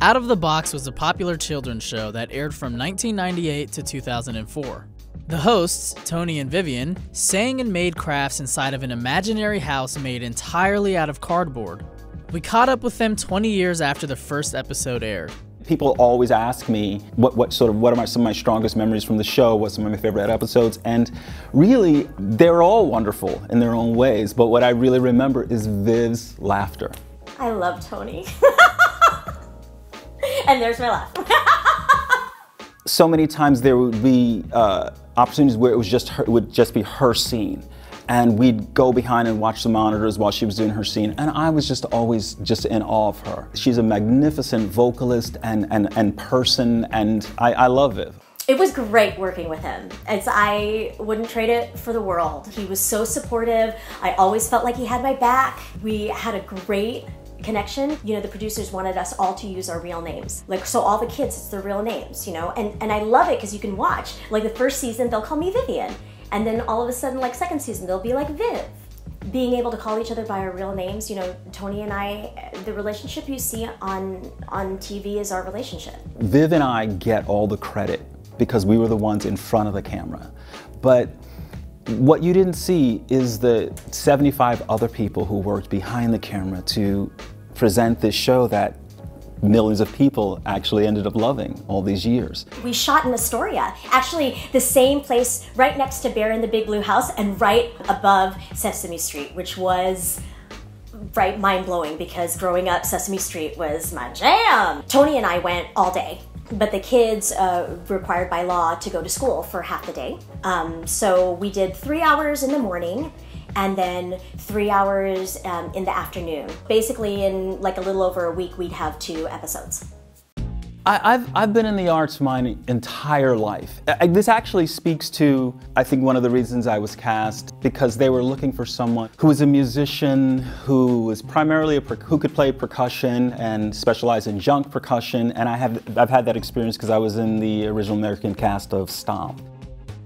Out of the Box was a popular children's show that aired from 1998 to 2004. The hosts, Tony and Vivian, sang and made crafts inside of an imaginary house made entirely out of cardboard. We caught up with them 20 years after the first episode aired. People always ask me what are some of my strongest memories from the show, what's some of my favorite episodes, and really they're all wonderful in their own ways, but what I really remember is Viv's laughter. I love Tony. And there's my laugh. So many times there would be opportunities where it would just be her scene. And we'd go behind and watch the monitors while she was doing her scene. And I was just always just in awe of her. She's a magnificent vocalist and person, and I love Viv. It was great working with him. I wouldn't trade it for the world. He was so supportive. I always felt like he had my back. We had a great connection. You know, the producers wanted us all to use our real names. Like, so all the kids, it's their real names, you know? And I love it because you can watch. Like the first season, they'll call me Vivian. And then all of a sudden, like second season, they'll be like Viv. Being able to call each other by our real names, you know, Tony and I, the relationship you see on TV is our relationship. Viv and I get all the credit because we were the ones in front of the camera. But what you didn't see is the 75 other people who worked behind the camera to present this show that millions of people actually ended up loving all these years. We shot in Astoria, actually the same place right next to Bear in the Big Blue House and right above Sesame Street, which was right mind-blowing because growing up Sesame Street was my jam. Tony and I went all day, but the kids required by law to go to school for half the day. So we did 3 hours in the morning and then 3 hours in the afternoon. Basically in like a little over a week, we'd have 2 episodes. I've been in the arts my entire life. This actually speaks to, I think, one of the reasons I was cast, because they were looking for someone who was a musician, who was primarily who could play percussion and specialize in junk percussion, and I've had that experience because I was in the original American cast of Stomp.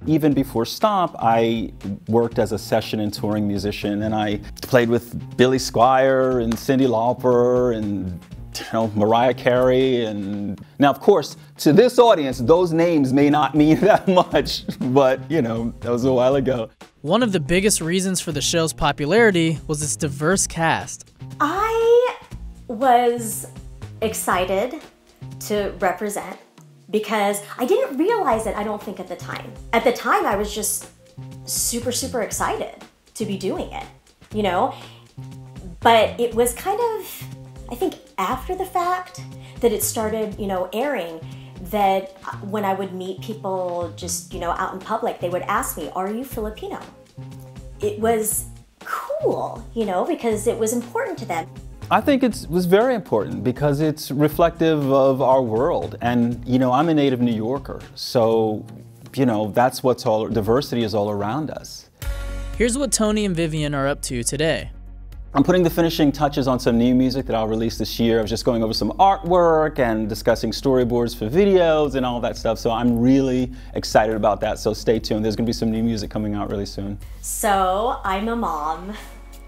Even before Stomp, I worked as a session and touring musician, and I played with Billy Squier and Cyndi Lauper and Mariah Carey. And now, of course, to this audience, those names may not mean that much, but you know, that was a while ago. One of the biggest reasons for the show's popularity was its diverse cast. I was excited to represent because I didn't realize it, I don't think, at the time. At the time, I was just super, super excited to be doing it, you know? But it was kind of, I think, after the fact that it started, you know, airing, that when I would meet people just, you know, out in public, they would ask me, "Are you Filipino?" It was cool, you know, because it was important to them. I think it was very important because it's reflective of our world. And, you know, I'm a native New Yorker, so, you know, that's diversity is all around us. Here's what Tony and Vivian are up to today. I'm putting the finishing touches on some new music that I'll release this year. I was just going over some artwork and discussing storyboards for videos and all that stuff. So I'm really excited about that. So stay tuned. There's gonna be some new music coming out really soon. So I'm a mom.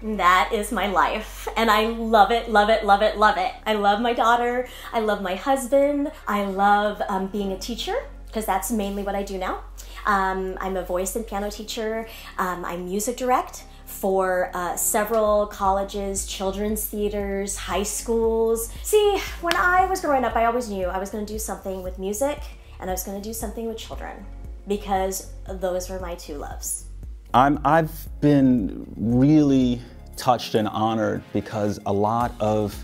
That is my life. And I love it, love it, love it, love it. I love my daughter. I love my husband. I love being a teacher because that's mainly what I do now. I'm a voice and piano teacher. I music direct for several colleges, children's theaters, high schools. See, when I was growing up, I always knew I was gonna do something with music and I was gonna do something with children because those were my 2 loves. I've been really touched and honored because a lot of,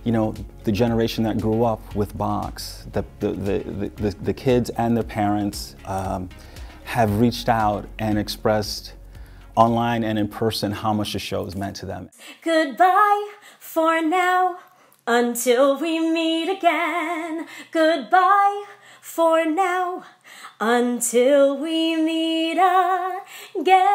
you know, the generation that grew up with Box, the kids and their parents have reached out and expressed online and in person how much the show has meant to them. Goodbye for now, until we meet again. Goodbye for now, until we meet again.